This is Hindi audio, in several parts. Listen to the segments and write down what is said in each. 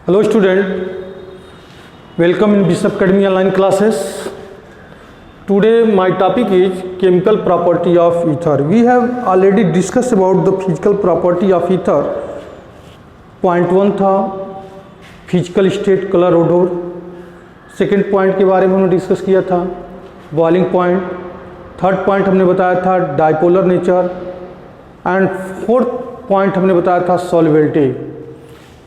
Hello student, welcome in Bishop Academy online classes. Today my topic is chemical property of ether. We have already discussed about the physical property of ether. Point 1 था physical state, colour, odour. Second point के बारे में हमने डिस्कस किया था, बॉइलिंग पॉइंट. थर्ड पॉइंट हमने बताया था dipolar nature. And fourth point हमने बताया था सॉल्युबिलिटी.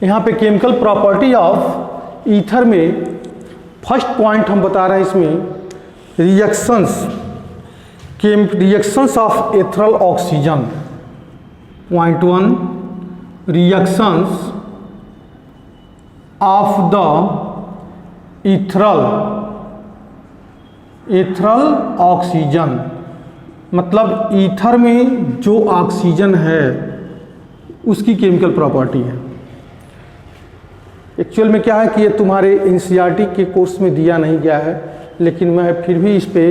यहाँ पे केमिकल प्रॉपर्टी ऑफ ईथर में फर्स्ट पॉइंट हम बता रहे हैं इसमें reactions of ethereal oxygen. Point 1 reactions of the ethereal oxygen, मतलब ईथर में जो ऑक्सीजन है उसकी केमिकल प्रॉपर्टी है. एक्चुअल में क्या है कि ये तुम्हारे एनसीईआरटी के कोर्स में दिया नहीं गया है, लेकिन मैं फिर भी इस पे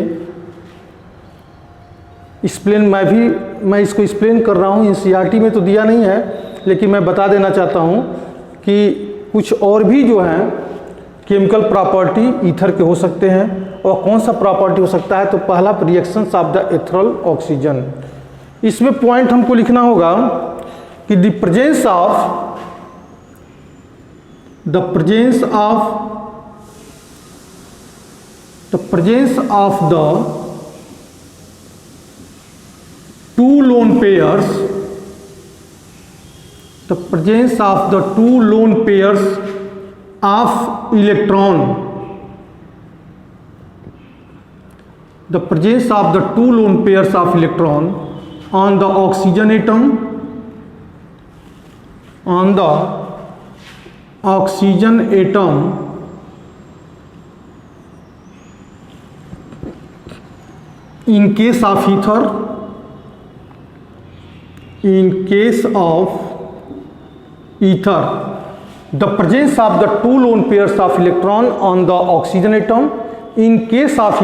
मैं इसको एक्सप्लेन कर रहा हूँ. एनसीईआरटी में तो दिया नहीं है, लेकिन मैं बता देना चाहता हूँ कि कुछ और भी जो हैं केमिकल प्रॉपर्टी ईथर के हो सकते हैं. और कौन सा प्रॉपर्टी हो सकता है, तो पहला reactions of the ethereal oxygen. इसमें पॉइंट हमको लिखना होगा कि the presence of the two lone pairs of electron on the oxygen atom in case of ether, the presence of the two lone pairs of electron on the oxygen atom in case of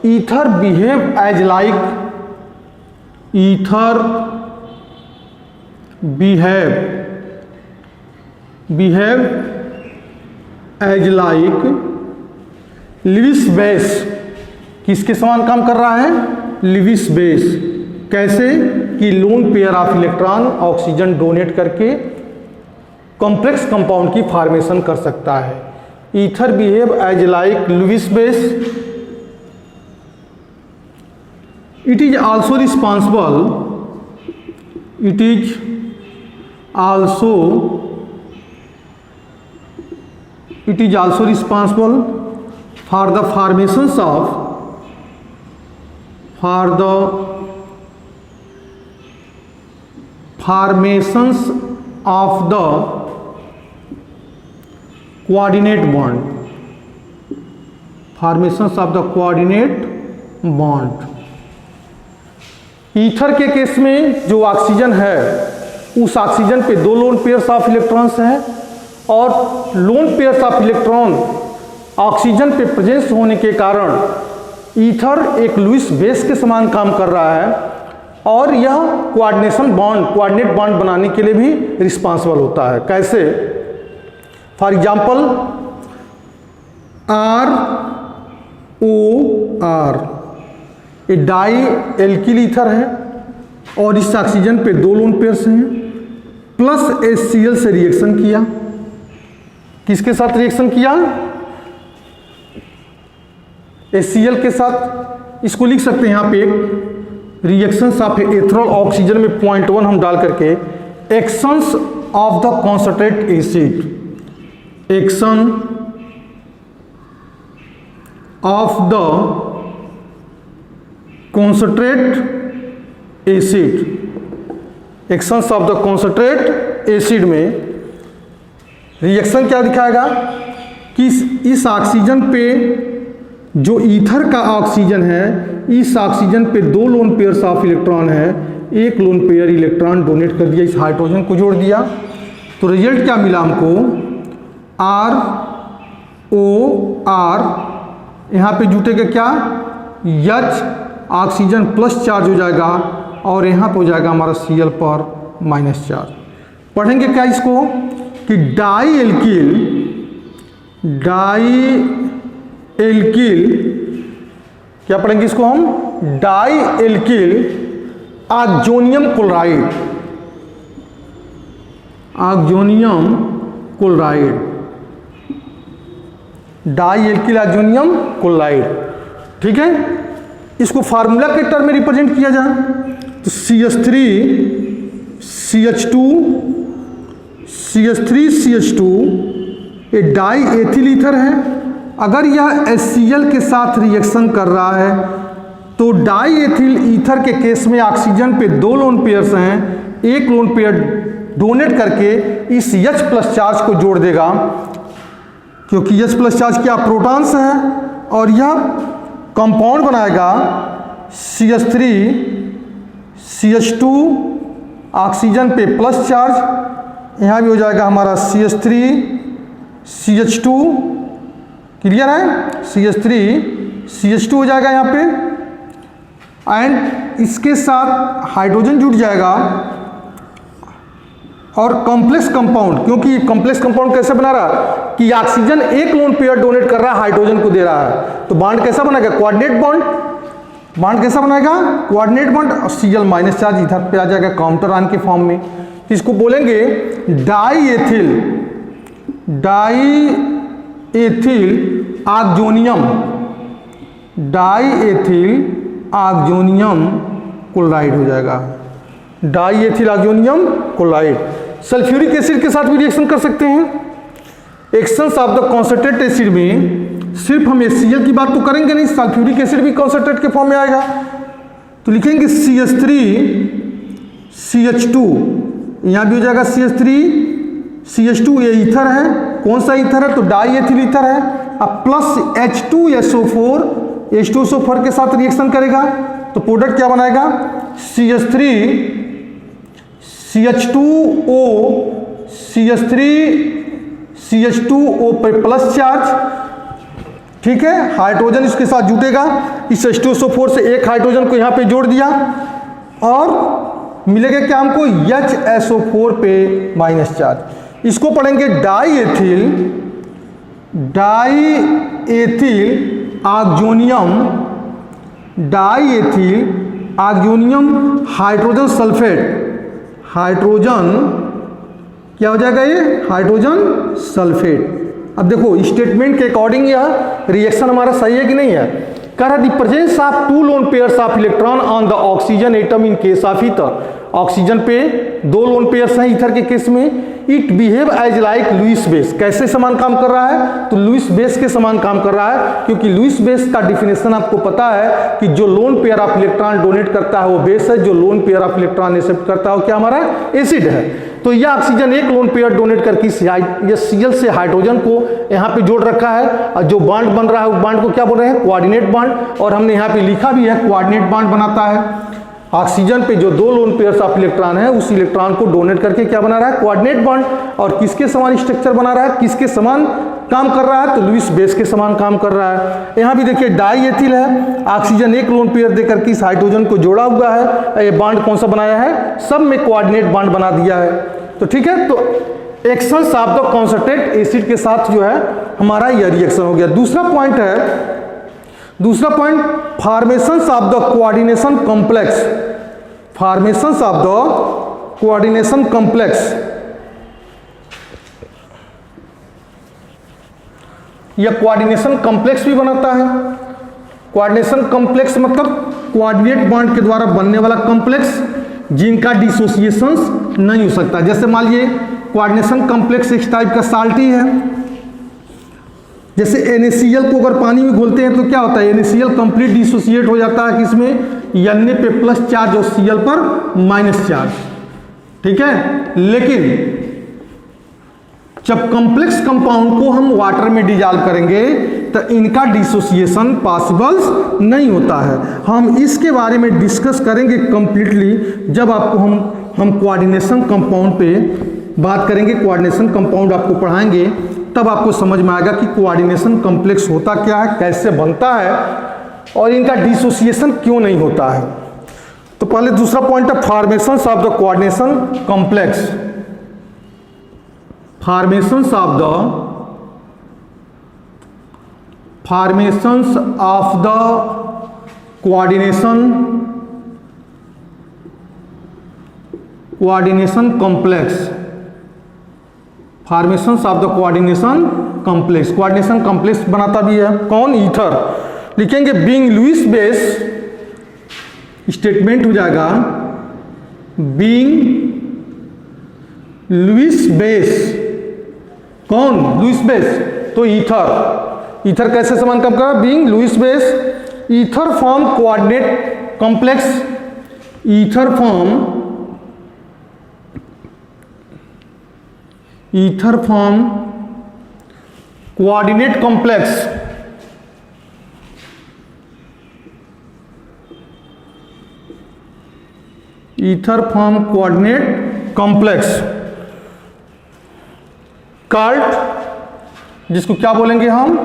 ether behave as like Lewis base. किसके समान काम कर रहा है? Lewis base. कैसे कि lone pair of electron oxygen donate करके कॉम्प्लेक्स कंपाउंड की फॉर्मेशन कर सकता है. Ether behave as like Lewis base. It is also responsible for the formations of the coordinate bond. ईथर के केस में जो ऑक्सीजन है उस ऑक्सीजन पे दो लोन पेयर्स ऑफ इलेक्ट्रॉन्स हैं, और loan pairs of electron oxygen पे प्रेजेंस होने के कारण ईथर एक लुईस बेस के समान काम कर रहा है, और यह कोऑर्डिनेट बॉन्ड बनाने के लिए भी रिस्पॉन्सिबल होता है. कैसे? फॉर एग्जांपल ROR ये डाई एल्किल ईथर है, और इस ऑक्सीजन पे दो लोन पेयर्स हैं, प्लस HCl से रिएक्शन किया. किसके साथ रिएक्शन किया? HCl के साथ. इसको लिख सकते हैं यहाँ पे एक रिएक्शंस ऑफ एथरल ऑक्सीजन में पॉइंट 1 हम डाल करके actions of the concentrate acid, action of the concentrate acid में रिएक्शन क्या दिखाएगा कि इस ऑक्सीजन पे जो ईथर का ऑक्सीजन है, इस ऑक्सीजन पे दो लोन पेयर्स ऑफ इलेक्ट्रॉन है, एक लोन पेयर इलेक्ट्रॉन डोनेट कर दिया, इस हाइड्रोजन को जोड़ दिया, तो रिजल्ट क्या मिला हमको? ROR. यहाँ पे जुटेगा क्या? H ऑक्सीजन प्लस चार्ज हो जाएगा, और यहाँ पे हो जाएगा हमारा Cl पर माइनस चार्ज. पढ़ेंगे क्या इसको कि डाई एल्किल क्या पढ़ेंगे इसको हम, dialkyl oxonium chloride, oxonium chloride, dialkyl oxonium chloride. ठीक है, इसको फार्मूला के टर्म में रिप्रेजेंट किया जाए तो CH3CH2 ये डाई एथिल ईथर है। अगर यह HCl के साथ रिएक्शन कर रहा है तो डाई एथिल ईथर के केस में ऑक्सीजन पे 2 लोन पेयर्स हैं, एक लोन पेयर डोनेट करके इस H+ चार्ज को जोड़ देगा, क्योंकि H+ चार्ज क्या प्रोटॉन्स है, और यह कंपाउंड बनाएगा CH3CH2 ऑक्सीजन पे प्लस चार्ज, यहाँ भी हो जाएगा हमारा CH3CH2, क्लियर है, CH3CH2 हो जाएगा यहाँ पे, एंड इसके साथ हाइड्रोजन जुड़ जाएगा और कॉम्प्लेक्स कंपाउंड, क्योंकि कॉम्प्लेक्स कंपाउंड कैसे बना रहा कि ऑक्सीजन एक लोन पेयर डोनेट कर रहा है, हाइड्रोजन को दे रहा है, तो बॉन्ड कैसा बनेगा, कोऑर्डिनेट बॉन्ड, बॉन्ड कैसा बनाएगा, कोऑर्डिनेट बॉन्ड, और Cl- चार्ज इधर पे आ जाएगा काउंटर आयन के फॉर्म में। इसको बोलेंगे डाई एथिल ऑक्सोनियम क्लोराइड हो जाएगा, die ethyl oxonium chloride. Sulphuric acid के साथ भी रिएक्शन कर सकते हैं। Actions of the concentrate acid में सिर्फ हम HCl की बात तो करेंगे नहीं, सल्फ्यूरिक एसिड भी कॉन्सनट्रेट के फॉर्म में आएगा, तो लिखेंगे CH3CH2, यहाँ भी हो जाएगा CH3CH2, ये ईथर है, कौन सा ईथर है, तो डाई एथिल ईथर है, अब प्लस H2SO4, H2SO4 के साथ रिएक्शन करेगा तो प्रोडक्ट क्या बनाएगा, CH2O पर प्लस चार्ज, ठीक है, हाइड्रोजन इसके साथ जुटेगा, इस H2SO4 से एक हाइड्रोजन को यहाँ पे जोड़ दिया और मिलेगा क्या हमको, HSO4 पे माइनस चार्ज। इसको पढ़ेंगे dioxonium hydrogen sulphate, hydrogen क्या हो जाएगा, ये हाइड्रोजन सल्फेट। अब देखो स्टेटमेंट के अकॉर्डिंग यह रिएक्शन हमारा सही है कि नहीं है, कह रहा the presence of 2 lone pairs of electron on the oxygen atom in case of ether, oxygen पे 2 लोन पेयर्स हैं ईथर के केस में, it behave as like Lewis base, कैसे समान काम कर रहा है, तो लुईस बेस के समान काम कर रहा है, क्योंकि लुईस बेस का डिफिनेशन आपको पता है कि जो lone pair of electron donate करता है वो बेस है, जो lone pair of electron accept करता है वो क्या हमारा एसिड है। तो यह ऑक्सीजन एक लोन पेयर डोनेट करके ये Cl से हाइड्रोजन को यहाँ पे जोड़ रखा है, और जो बॉन्ड बन रहा है वो बॉन्ड को क्या बोल रहे हैं, कोऑर्डिनेट बॉन्ड, और हमने यहाँ पे लिखा भी है कोऑर्डिनेट बॉन्ड बनाता है। ऑक्सीजन पे जो 2 लोन पेयर्स ऑफ इलेक्ट्रॉन है उस इलेक्ट्रॉन को डोनेट करके क्या बना रहा है, कोऑर्डिनेट बॉन्ड, और किसके समान स्ट्रक्चर बना रहा है, किसके समान काम कर रहा है, तो लुईस बेस के समान काम कर रहा है। यहाँ भी देखिए डाई एथिल है, ऑक्सीजन एक लोन पेयर देकर के इस हाइड्रोजन को जोड़ा हुआ है, ये बॉन्ड कौन सा बनाया है, सब में कोऑर्डिनेट बॉन्ड बना दिया है। तो ठीक है, तो actions of the concentrate acid के साथ जो है हमारा यह रिएक्शन हो गया। दूसरा point formations of the coordination complex, formations of the coordination complex, यह कोऑर्डिनेशन कॉम्प्लेक्स भी बनाता है। कोऑर्डिनेशन कॉम्प्लेक्स मतलब कोऑर्डिनेट बॉन्ड के द्वारा बनने वाला कॉम्प्लेक्स जिनका डिसोसिएशन नहीं हो सकता। जैसे मान लीजिए कोऑर्डिनेशन कॉम्प्लेक्स इस टाइप का साल्टी है, जैसे NaCl को अगर पानी में घोलते हैं तो क्या होता है, NaCl कंप्लीट डिसोसिएट हो जाता है किसमें, Na पे प्लस चार्ज और Cl पर माइनस चार्ज, ठीक है। लेकिन जब कॉम्प्लेक्स कंपाउंड को हम वाटर में डिजॉल्व करेंगे तो इनका डिसोसिएशन पॉसिबल नहीं होता है। हम इसके बारे में डिस्कस करेंगे कंप्लीटली जब आपको हम कोऑर्डिनेशन कंपाउंड पे बात करेंगे, कोऑर्डिनेशन कंपाउंड आपको पढ़ाएंगे, तब आपको समझ में आएगा कि कोऑर्डिनेशन कॉम्प्लेक्स होता क्या है, कैसे बनता है और इनका डिसोसिएशन क्यों नहीं होता है। तो पहले दूसरा पॉइंट है formations of the coordination complex. formations of the coordination complex, formations of the coordination complex. Coordination complex बनाता भी है कौन? ईथर। लिखेंगे बीइंग लुईस बेस, स्टेटमेंट हो जाएगा बीइंग लुईस बेस। कौन? Lewis base. तो ईथर, ईथर कैसे समान काम कर? Being Lewis base ether form coordinate complex, ether form coordinate complex, ether form coordinate complex called, जिसको क्या बोलेंगे हम?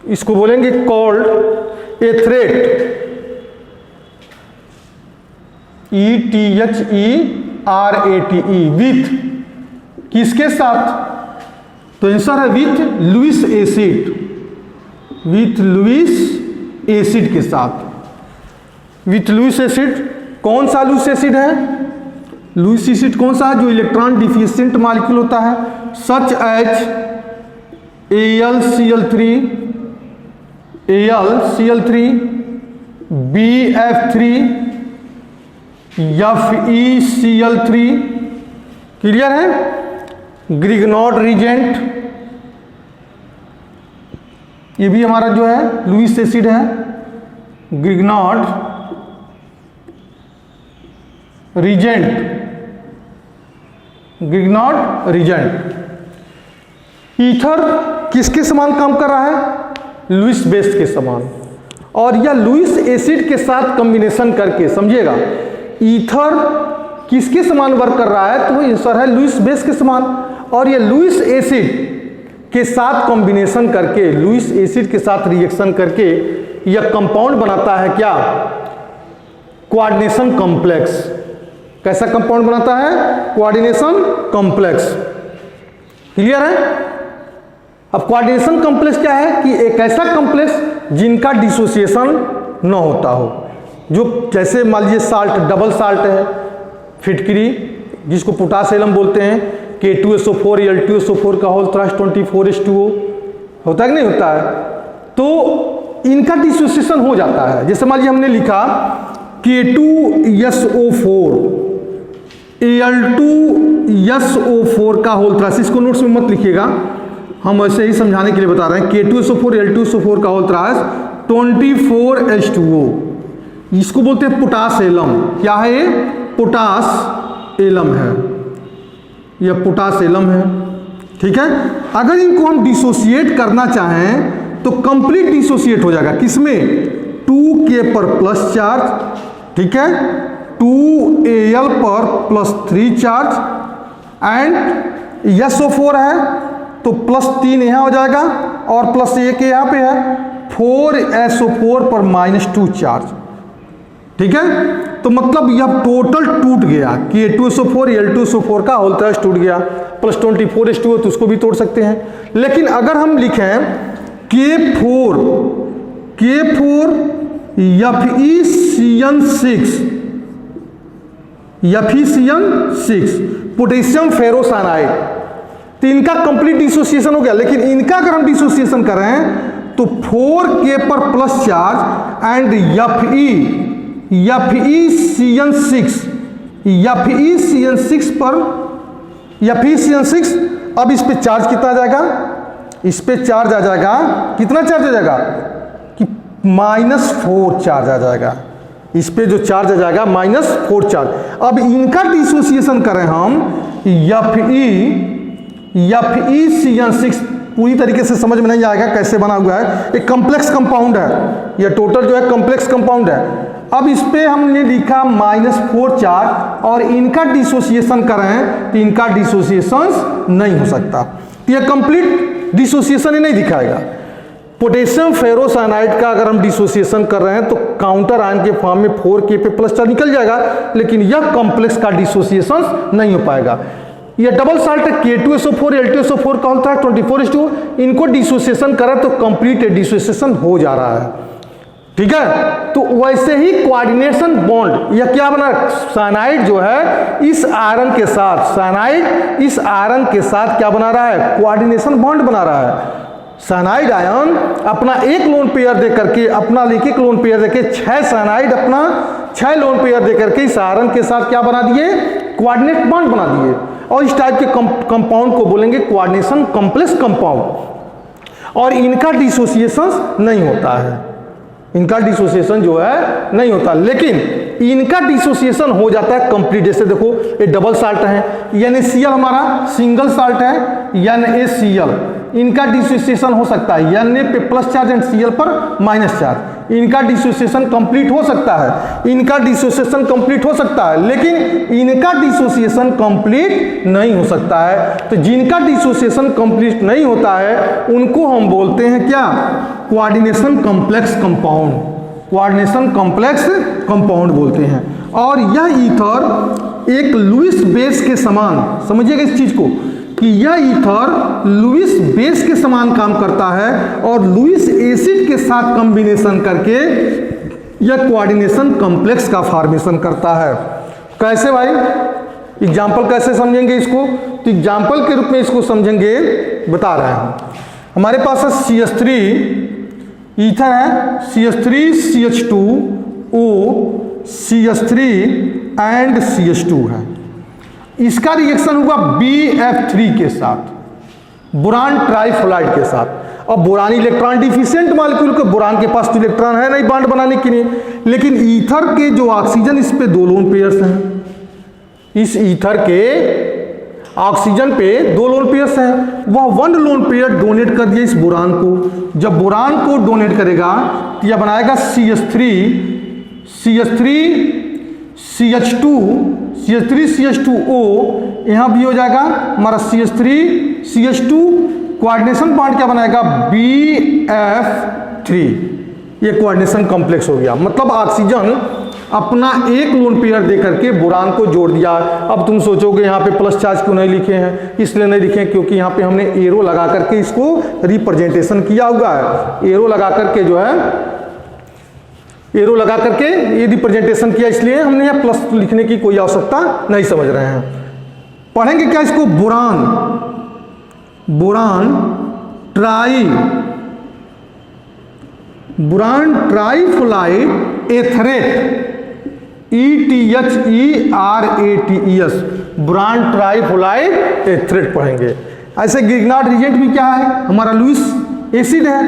इसको बोलेंगे called etherate, ETHERATE, with किसके साथ? तो आंसर है with Lewis acid, with Lewis acid के साथ। विथ लुईस एसिड, कौन सा लुईस एसिड है? लुईस एसिड कौन सा है? जो इलेक्ट्रॉन डिफिशिएंट मॉलिक्यूल होता है, such as AlCl3, BF3, FeCl3, clear है? ग्रिग्नॉड रिजेंट, ये भी हमारा जो है लुईस एसिड है, ग्रिग्नॉड रिजेंट। ईथर किसके समान काम कर रहा है? लुईस बेस के समान। और यह लुईस एसिड के साथ कॉम्बिनेशन करके, समझिएगा, ईथर किसके समान वर्क कर रहा है? तो वो आंसर है लुईस बेस के समान। और ये लुईस एसिड के साथ कॉम्बिनेशन करके, लुईस एसिड के साथ रिएक्शन करके यह कंपाउंड बनाता है क्या? Coordination complex. कैसा कंपाउंड बनाता है? Coordination complex. क्लियर है? अब कोऑर्डिनेशन कॉम्प्लेक्स क्या है? कि एक ऐसा कॉम्प्लेक्स जिनका डिसोसिएशन न होता हो, जो जैसे मान लीजिए साल्ट, डबल साल्ट है, फिटकरी जिसको पोटासियम बोलते हैं, K2SO4 L2SO4 का होल थ्रस्ट 24H2O होता है कि नहीं होता है? तो इनका डिसोसिएशन हो जाता है। जैसे मान लीजिए हमने लिखा K2SO4 Al2SO4 का होल थ्रस्ट, इसको नोट्स में मत लिखिएगा, हम ऐसे ही समझाने के लिए बता रहे हैं। K2SO4 Al2SO4 का होल थ्रस्ट 24H2O, इसको बोलते हैं पोटासियम। क्या है ये? पोटासियम है, यह पोटासियम है। ठीक है? अगर इनको हम डिसोसिएट करना चाहें तो कंप्लीट डिसोसिएट हो जाएगा। किसमें? 2K पर प्लस चार्ज, ठीक है, 2Al पर प्लस 3 चार्ज, एंड SO4 है तो प्लस 3 यहाँ हो जाएगा और प्लस 1 यहाँ पे है, 4SO4 पर -2 चार्ज। ठीक है? तो मतलब यह टोटल टूट गया, K2SO4 Al2SO4 का होल थ्रस्ट टूट गया, प्लस 24H2O तो उसको भी तोड़ सकते हैं। लेकिन अगर हम लिखें K4 FeCN6 पोटेशियम फेरोसाइनाइड, तो इनका कंप्लीट डिसोसिएशन हो गया। लेकिन इनका अगर हम डिसोसिएशन करें तो 4K पर प्लस चार्ज एंड FeCN6 पर FeCN6, अब इस पे चार्ज कितना आ जाएगा? इस पे चार्ज आ जाएगा, कितना चार्ज आ जाएगा? कि -4 चार्ज आ जाएगा। इस पे जो चार्ज आ जाएगा -4 चार्ज। अब इनका डिसोसिएशन करें हम FeCN6, पूरी तरीके से समझ में नहीं आएगा कैसे बना हुआ है, एक कॉम्प्लेक्स कंपाउंड है, यह टोटल जो है कॉम्प्लेक्स कंपाउंड है। अब इस पे हमने लिखा -4 चार्ज और इनका डिसोसिएशन करें तो इनका डिसोसिएशन नहीं हो सकता, तो यह कंप्लीट डिसोसिएशन ही नहीं दिखाएगा। पोटेशियम फेरोसाइनाइड का अगर हम डिसोसिएशन कर रहे हैं तो काउंटर आयन के फॉर्म में 4K पे प्लस चार्ज निकल जाएगा, लेकिन यह कॉम्प्लेक्स का डिसोसिएशन नहीं हो पाएगा। ये डबल साल्ट K2SO4 L2SO4 का होता है 24:2, इनको डिसोसिएशन करें तो कंप्लीट डिसोसिएशन हो जा रहा है, ठीक है। तो वैसे ही कोऑर्डिनेशन बॉन्ड, यह क्या बना, साइनाइड जो है इस आयरन के साथ, साइनाइड इस आयरन के साथ क्या बना रहा है, कोऑर्डिनेशन बॉन्ड बना रहा है। साइनाइड आयन अपना एक लोन पेयर दे करके, अपना एक लोन पेयर देके 6 साइनाइड अपना 6 लोन पेयर दे करके इस आयरन के साथ क्या बना दिए, कोऑर्डिनेट बॉन्ड बना दिए। और इस टाइप के कंपाउंड को बोलेंगे कोऑर्डिनेशन कॉम्प्लेक्स कंपाउंड, और इनका डिसोसिएशन नहीं होता है, इनका डिसोसिएशन जो है नहीं होता, लेकिन इनका डिसोसिएशन हो जाता है कंप्लीट। जैसे देखो ये डबल साल्ट है, NaCl हमारा सिंगल साल्ट है, NaCl, इनका डिसोसिएशन हो सकता है Na पे प्लस चार्ज एंड Cl पर माइनस चार्ज, इनका डिसोसिएशन कंप्लीट हो सकता है, इनका डिसोसिएशन कंप्लीट हो सकता है, लेकिन इनका डिसोसिएशन कंप्लीट नहीं हो सकता है। तो जिनका डिसोसिएशन कंप्लीट नहीं होता है उनको हम बोलते हैं क्या, coordination complex compound, coordination complex compound बोलते हैं। और यह ईथर एक लुईस बेस के समान, समझिएगा इस चीज को कि यह ईथर लुईस बेस के समान काम करता है और लुईस एसिड के साथ कॉम्बिनेशन करके यह कोऑर्डिनेशन कॉम्प्लेक्स का फॉर्मेशन करता है। कैसे भाई, एग्जाम्पल कैसे समझेंगे इसको, तो एग्जाम्पल के रूप में इसको समझेंगे, बता रहे हैं। हमारे पास है CH3 ईथर है, CH3 CH2O CH3 and CH2 है। इसका रिएक्शन हुआ BF3 के साथ, बोरान ट्राइफ्लोराइड के साथ। और बोरान इलेक्ट्रॉन डिफिशिएंट मॉलिक्यूल के, बोरान के पास तो इलेक्ट्रॉन है नहीं बॉन्ड बनाने के लिए, लेकिन ईथर के जो ऑक्सीजन इस पे 2 लोन पेयर्स हैं, इस ईथर के ऑक्सीजन पे 2 लोन पेयर्स हैं, वह 1 लोन पेयर डोनेट कर दिया इस बोरान को। जब बोरान को डोनेट करेगा तो यह बनाएगा CH3CH2O, यहाँ भी हो जाएगा हमारा CH3CH2, कोऑर्डिनेशन बॉन्ड क्या बनाएगा, BF3, ये कोऑर्डिनेशन कॉम्प्लेक्स हो गया। मतलब ऑक्सीजन अपना एक लोन पेयर दे करके बोरान को जोड़ दिया। अब तुम सोचोगे यहाँ पे प्लस चार्ज क्यों नहीं लिखे हैं, इसलिए नहीं लिखे क्योंकि यहाँ पे हमने एरो लगा करके इसको रिप्रेजेंटेशन किया हुआ है, एरो लगा करके जो है, एरो लगा करके ये रिप्रेजेंटेशन किया, इसलिए हमने यहाँ प्लस लिखने की कोई आवश्यकता नहीं समझ रहे हैं। पढ़ेंगे क्या इसको, boron, boron trifluoride etherate, ETHERATES, boron trifluoride etherate पढ़ेंगे। ऐसे ग्रिग्नार्ड रिएजेंट भी क्या है, हमारा लुईस एसिड है,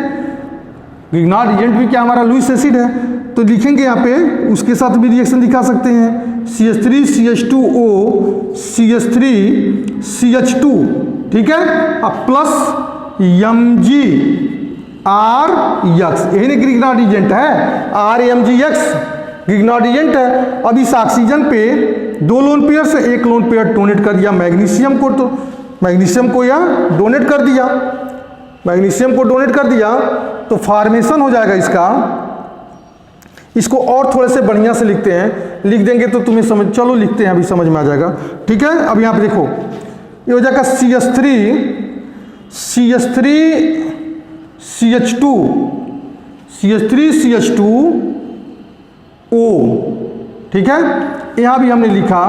ग्रिग्नार्ड रिएजेंट भी क्या हमारा लुईस एसिड है, तो लिखेंगे यहाँ पे, उसके साथ भी रिएक्शन दिखा सकते हैं, CH3CH2O CH3CH2, ठीक है, अब प्लस MgRX, यही ग्रिग्नार्ड रिएजेंट है, RMgX ग्रिग्नार्ड रिएजेंट है। अब इस ऑक्सीजन पे 2 लोन पेयर से 1 लोन पेयर डोनेट कर दिया मैग्नीशियम को, तो मैग्नीशियम को यहाँ डोनेट कर दिया, मैग्नीशियम को डोनेट कर दिया, तो फॉर्मेशन हो जाएगा इसका। इसको और थोड़े से बढ़िया से लिखते हैं, लिख देंगे तो तुम्हें समझ, चलो लिखते हैं अभी समझ में आ जाएगा, ठीक है। अब यहाँ पे देखो, ये हो जाएगा CH3CH2O, ठीक है। यहाँ भी हमने लिखा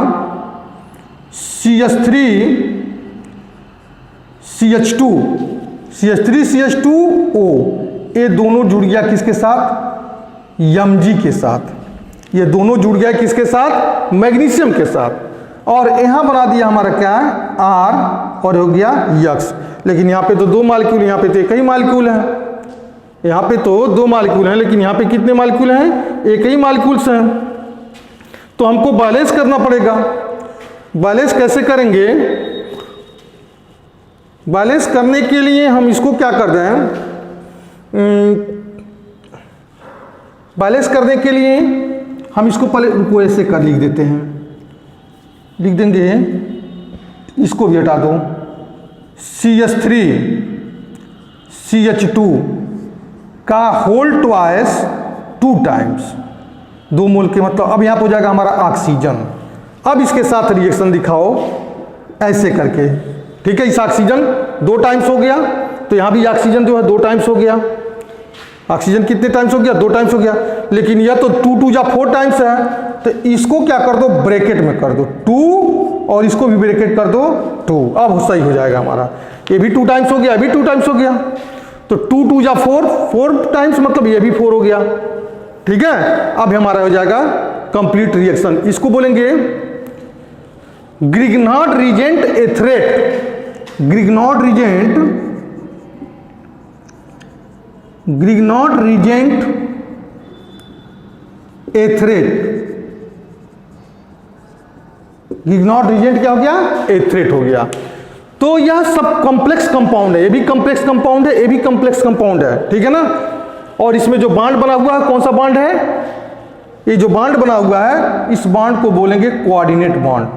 CH3CH2O, ये दोनों जुड़ गया किसके साथ, Mg के साथ, ये दोनों जुड़ गया किसके साथ, मैग्नीशियम के साथ, और यहाँ बना दिया हमारा क्या है, R, और हो गया X। लेकिन यहाँ पे तो 2 मॉलिक्यूल, यहाँ पे तो एक ही मॉलिक्यूल है, यहाँ पे तो 2 मॉलिक्यूल हैं, लेकिन यहाँ पे कितने मॉलिक्यूल हैं, एक ही मॉलिक्यूल्स हैं। तो हमको बैलेंस करना पड़ेगा। बैलेंस कैसे करेंगे, बैलेंस करने के लिए हम इसको क्या कर दें, बैलेंस करने के लिए हम इसको पहले उनको ऐसे कर लिख देते हैं, लिख देंगे, इसको भी हटा दो, CH3CH2 का होल ट्वाइस 2 टाइम्स, 2 मोल के मतलब अब यहाँ पे हो जाएगा हमारा ऑक्सीजन। अब इसके साथ रिएक्शन दिखाओ ऐसे करके, ठीक है। इस ऑक्सीजन 2 टाइम्स हो गया, तो यहाँ भी ऑक्सीजन जो है 2 टाइम्स हो गया। ऑक्सीजन कितने टाइम्स हो गया? 2 टाइम्स हो गया। लेकिन यह तो 2 2 जा 4 टाइम्स है, तो इसको क्या कर दो, ब्रैकेट में कर दो 2 और इसको भी ब्रैकेट कर दो 2। अब सही हो जाएगा हमारा, ये भी 2 टाइम्स हो गया, ये भी 2 टाइम्स हो गया। तो 2 2 जा 4, 4 टाइम्स मतलब ये भी 4 हो गया, ठीक है। अब हमारा हो जाएगा कंप्लीट रिएक्शन। इसको बोलेंगे Grignard reagent etherate. Grignard reagent etherate. Grignard reagent क्या हो गया? एथरेट हो गया। तो यह सब कॉम्प्लेक्स कंपाउंड है, ये भी कॉम्प्लेक्स कंपाउंड है, ये भी कॉम्प्लेक्स कंपाउंड है, ठीक है ना। और इसमें जो बांड बना हुआ है कौन सा बांड है? ये जो बांड बना हुआ है इस बांड को बोलेंगे कोऑर्डिनेट बांड।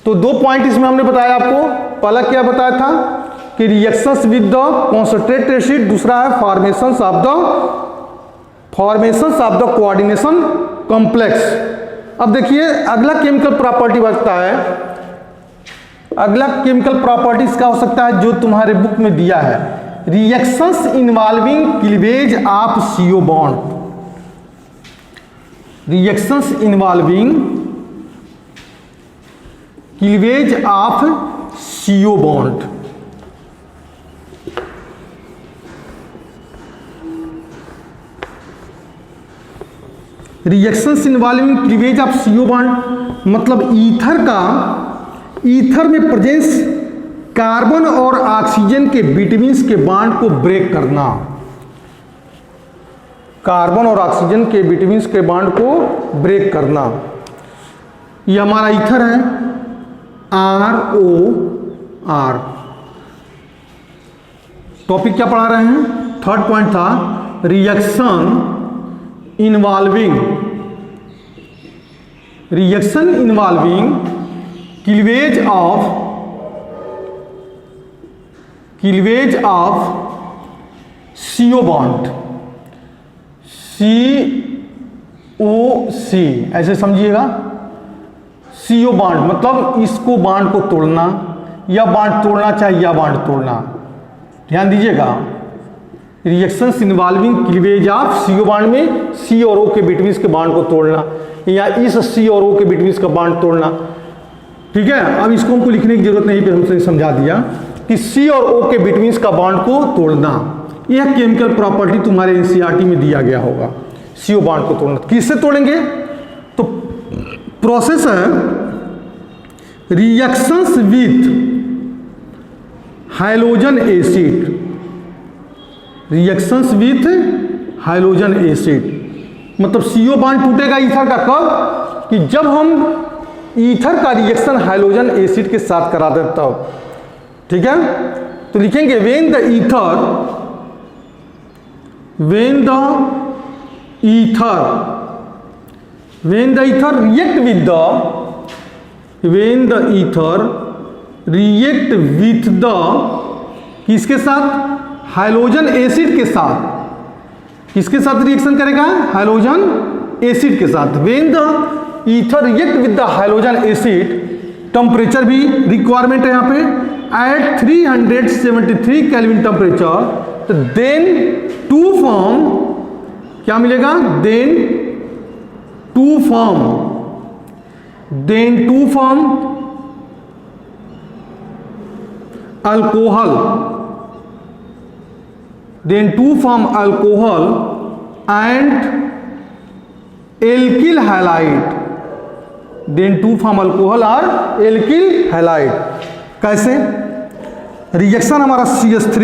तो 2 पॉइंट इसमें हमने बताया आपको। पहला क्या बताया था कि reactions with the concentrated acid, दूसरा है formations of the coordination complex. अब देखिए अगला केमिकल प्रॉपर्टी बनता है, अगला केमिकल प्रॉपर्टीज का हो सकता है जो तुम्हारे बुक में दिया है, reactions involving cleavage of CO bond. Reactions involving cleavage of CO bond. Reactions involving cleavage of CO bond मतलब ईथर में प्रेजेंस कार्बन और ऑक्सीजन के बिटवीन के बॉन्ड को ब्रेक करना। कार्बन और ऑक्सीजन के बिटवीन के बॉन्ड को ब्रेक करना। ये हमारा ईथर है ROR। टॉपिक क्या पढ़ा रहे हैं? 3rd पॉइंट था reaction involving cleavage of CO bond, COC ऐसे समझिएगा। CO बॉन्ड मतलब इसको बॉन्ड को तोड़ना, या बॉन्ड तोड़ना चाहे या बॉन्ड तोड़ना। ध्यान दीजिएगा, reactions involving cleavage of CO bond में C और O के बिटवीन के बॉन्ड को तोड़ना, या इस C और O के बिटवीन का बॉन्ड तोड़ना, ठीक है। अब इसको हमको लिखने की जरूरत नहीं, पे हमसे समझा दिया कि C और O के बिटवीन का बॉन्ड को तोड़ना। यह केमिकल प्रॉपर्टी तुम्हारे NCERT में दिया गया होगा, CO बॉन्ड को तोड़ना। किससे तोड़ेंगे? तो प्रोसेस है reactions with hydrogen acid. Reactions with hydrogen acid मतलब CO बॉन्ड टूटेगा ईथर का कब? कि जब हम ईथर का रिएक्शन हाइड्रोजन एसिड के साथ करा दें तब, ठीक है। तो लिखेंगे when the ether react with the किसके साथ? हाइड्रोजन एसिड के साथ। किसके साथ रिएक्शन करेगा? हाइड्रोजन एसिड के साथ। When the ether react with the hydrogen acid, temperature भी रिक्वायरमेंट है यहाँ पे एट 373 केल्विन टेम्परेचर, तो देन टू फॉर्म क्या मिलेगा? Then to form alcohol, and alkyl halide. Then to form alcohol और एल्किल हैलाइड। कैसे? रिएक्शन हमारा CH3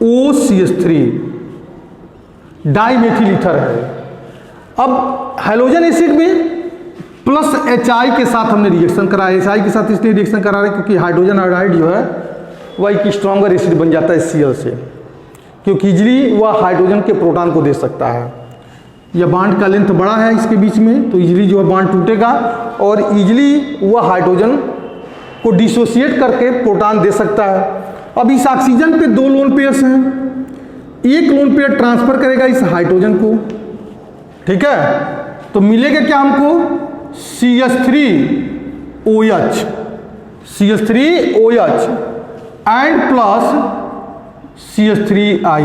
OCH3 डाइमेथिल ईथर है। अब हाइड्रोजन एसिड में प्लस HI के साथ हमने रिएक्शन कराया। HI के साथ इसलिए रिएक्शन करा रहे क्योंकि हाइड्रोजन आयोडाइड जो है वह एक स्ट्रॉन्गर एसिड बन जाता है Cl से, क्योंकि इजली वह हाइड्रोजन के प्रोटॉन को दे सकता है। यह बॉन्ड का लेंथ बड़ा है इसके बीच में, तो इजली जो है बॉन्ड टूटेगा और इजली वह हाइड्रोजन को डिसोसिएट करके प्रोटॉन दे सकता है। अब इस ऑक्सीजन पे 2 लोन पेयर्स हैं, एक लोन पेयर ट्रांसफर करेगा इस हाइड्रोजन को, ठीक है, तो मिलेगा क्या हमको CH3OH, CH3OH and plus CH3I।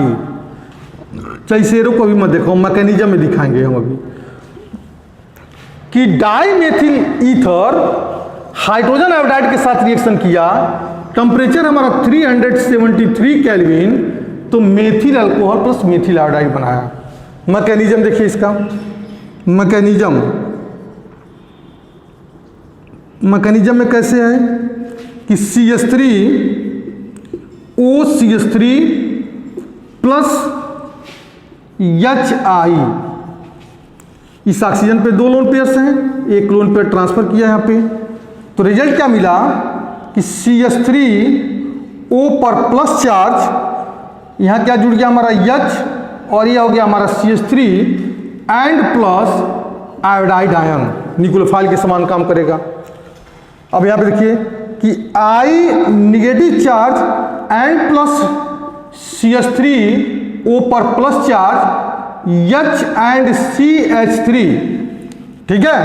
चैसेरों को भी मत देखो, मैकेनिज्म में दिखाएंगे हम अभी कि डाइमेथिल ईथर हाइड्रोजन आयोडाइड के साथ रिएक्शन किया, टेम्परेचर हमारा 373 केल्विन, तो methyl alcohol plus methyl iodide बनाया। मैकेनिज्म देखिए इसका, मैकेनिज्म में कैसे है कि CH3OCH3 प्लस HI, इस ऑक्सीजन पे 2 लोन पेयर्स हैं, एक लोन पेयर ट्रांसफर किया यहाँ पे, तो रिजल्ट क्या मिला कि CH3O पर प्लस चार्ज, यहाँ क्या जुड़ गया हमारा H, और यह हो गया हमारा CH3 and plus iodide ion, nucleophile के समान काम करेगा। अब यहाँ पे देखिए कि I negative charge and plus CH3O पर plus charge H and CH3, ठीक है।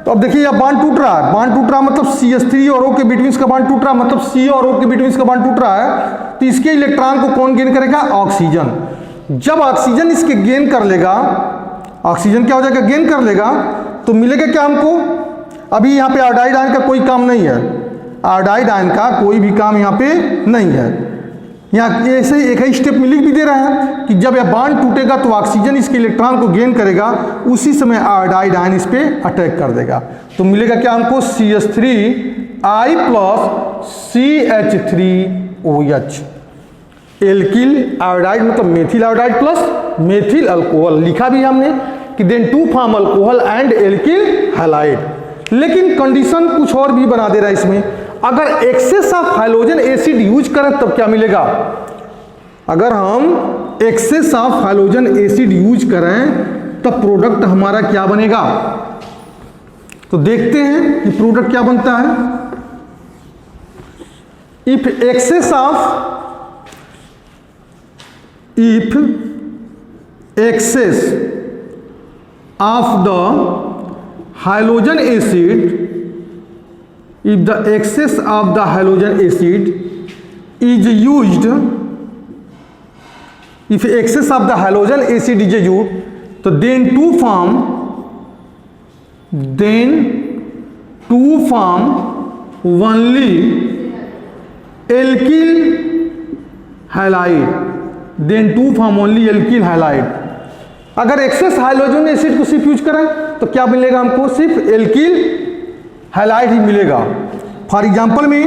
तो अब देखिए यह बांड टूट रहा है, बांड टूट रहा मतलब CH3 और O के बिटवीन का बांड टूट रहा है, मतलब C और O के बिटवीन का बांड टूट रहा है, तो इसके इलेक्ट्रॉन को कौन गेन करेगा, ऑक्सीजन। जब ऑक्सीजन इसके गेन कर लेगा, ऑक्सीजन क्या हो जाएगा, गेन कर लेगा, तो मिलेगा क्या हमको, अभी यहाँ पे आयोडाइड आयन का कोई काम नहीं है, आयोडाइड आयन का कोई भी काम यहाँ पे नहीं है। यहाँ ऐसे एक ही स्टेप में लिख भी दे रहे हैं कि जब यह बांड टूटेगा तो ऑक्सीजन इसके इलेक्ट्रॉन को गेन करेगा, उसी समय आयोडाइड आयन इस पे अटैक कर देगा, तो मिलेगा क्या हमको CH3I plus CH3OH, alkyl iodide मतलब methyl iodide plus methyl alcohol, लिखा भी हमने कि then 2 form alcohol and alkyl halide. लेकिन कंडीशन कुछ और भी बना दे रहा है इसमें, अगर excess of hydrogen acid use करें तब क्या मिलेगा, अगर हम excess of hydrogen acid use करें तब प्रोडक्ट हमारा क्या बनेगा, तो देखते हैं कि प्रोडक्ट क्या बनता है। If excess of the hydrogen acid, if the excess of the halogen acid is used, if excess of the halogen acid is used, तो then two form only alkyl halide, अगर एक्सेस हाइड्रोजन एसिड को सिर्फ यूज करें तो क्या मिलेगा हमको, सिर्फ एल्किल हैलाइड ही मिलेगा। फॉर एग्जाम्पल में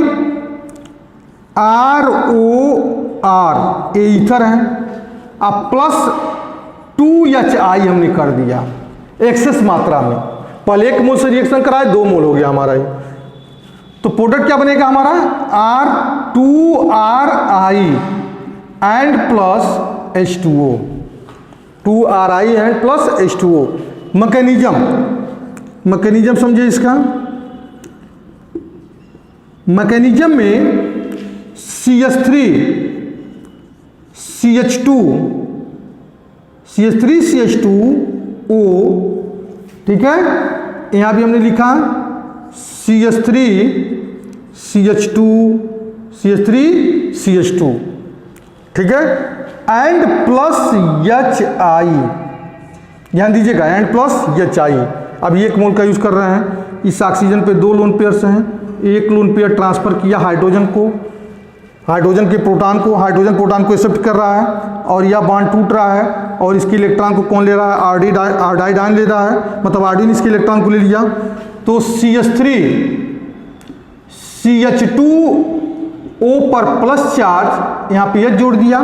ROR ये ईथर है, अब प्लस 2HI हमने कर दिया एक्सेस मात्रा में, पहले 1 मोल से रिएक्शन कराए 2 मोल हो गया हमारा ये, तो प्रोडक्ट क्या बनेगा हमारा R2RI and plus H2O, 2RI and plus H2O। Mechanism समझिए इसका, मैकेनिज्म में CH3 CH2O, ठीक है, यहां भी हमने लिखा CH3 CH2, ठीक है, एंड प्लस HI, ध्यान दीजिएगा, एंड प्लस HI। अब 1 मोल का यूज कर रहे हैं, इस ऑक्सीजन पे 2 लोन पेयर्स हैं, एक लोन पेयर ट्रांसफर किया हाइड्रोजन को, हाइड्रोजन के प्रोटॉन को, हाइड्रोजन प्रोटॉन को एक्सेप्ट कर रहा है और यह बॉन्ड टूट रहा है, और इसके इलेक्ट्रॉन को कौन ले रहा है, आयोडाइड आयन ले रहा है, मतलब आयोडीन इसके इलेक्ट्रॉन को ले लिया, तो CH3 CH2O पर प्लस चार्ज यहाँ पे H जोड़ दिया,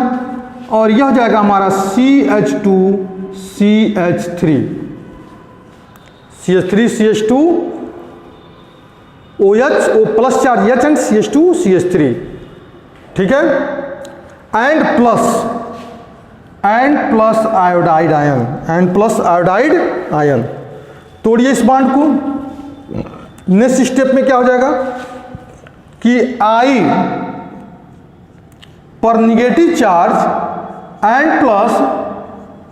और यह हो जाएगा हमारा CH2 CH2 OH, O plus charge H and CH2 CH3, ठीक है, एंड प्लस आयोडाइड आयन, तोड़िए इस बांड को। नेक्स्ट स्टेप में क्या हो जाएगा कि I पर negative charge and plus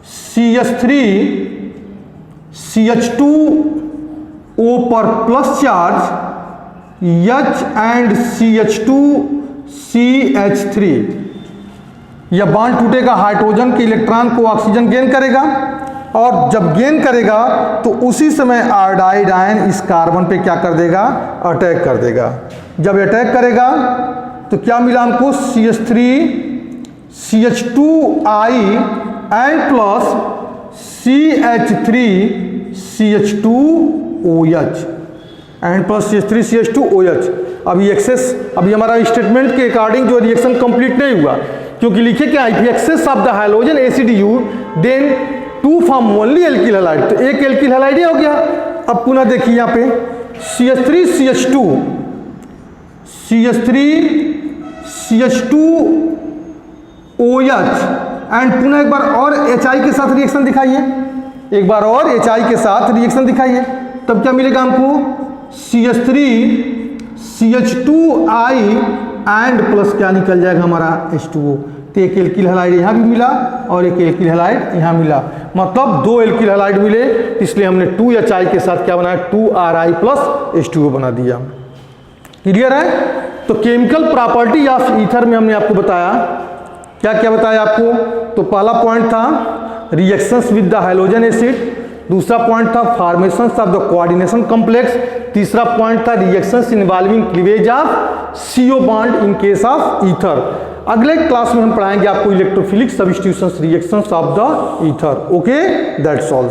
CH3 CH2O पर plus charge H and CH2 CH3। यह बॉन्ड टूटेगा, हाइड्रोजन के इलेक्ट्रॉन को ऑक्सीजन गेन करेगा और जब गेन करेगा तो उसी समय आयोडाइड आयन इस कार्बन पे क्या कर देगा, अटैक कर देगा। जब अटैक करेगा तो क्या मिला हमको, CH3 CH2I and plus CH3 CH2OH and plus CH3 CH2OH। अभी एक्सेस, अभी हमारा स्टेटमेंट के अकॉर्डिंग जो रिएक्शन कंप्लीट नहीं हुआ, क्योंकि लिखे क्या है, excess of the hydrogen acid you then to form only alkyl halide, तो एक एल्किल हैलाइड हो गया। अब पुनः देखिए यहाँ पे CH3 CH2 CH2OH एंड पुनः एक बार और HI के साथ रिएक्शन दिखाइए, एक बार और HI के साथ रिएक्शन दिखाइए, तब क्या मिलेगा हमको, CH3 CH2I एंड प्लस क्या निकल जाएगा हमारा H2O। तो एक एल्किल हैलाइड यहाँ भी मिला और एक एल्किल हैलाइड यहाँ मिला, मतलब दो एल्किल हैलाइड मिले, इसलिए हमने 2HI के साथ क्या बनाया, 2RI प्लस H2O बना दिया। क्लियर है। तो केमिकल प्रॉपर्टी ऑफ ईथर में हमने आपको बताया, क्या क्या बताया आपको, तो पहला पॉइंट था reactions with the hydrogen acid, दूसरा पॉइंट था formation of the coordination complex, तीसरा पॉइंट था reactions involving cleavage of CO bond in case of ether. अगले क्लास में हम पढ़ाएंगे आपको electrophilic substitution reactions of the ether. Okay, that's all.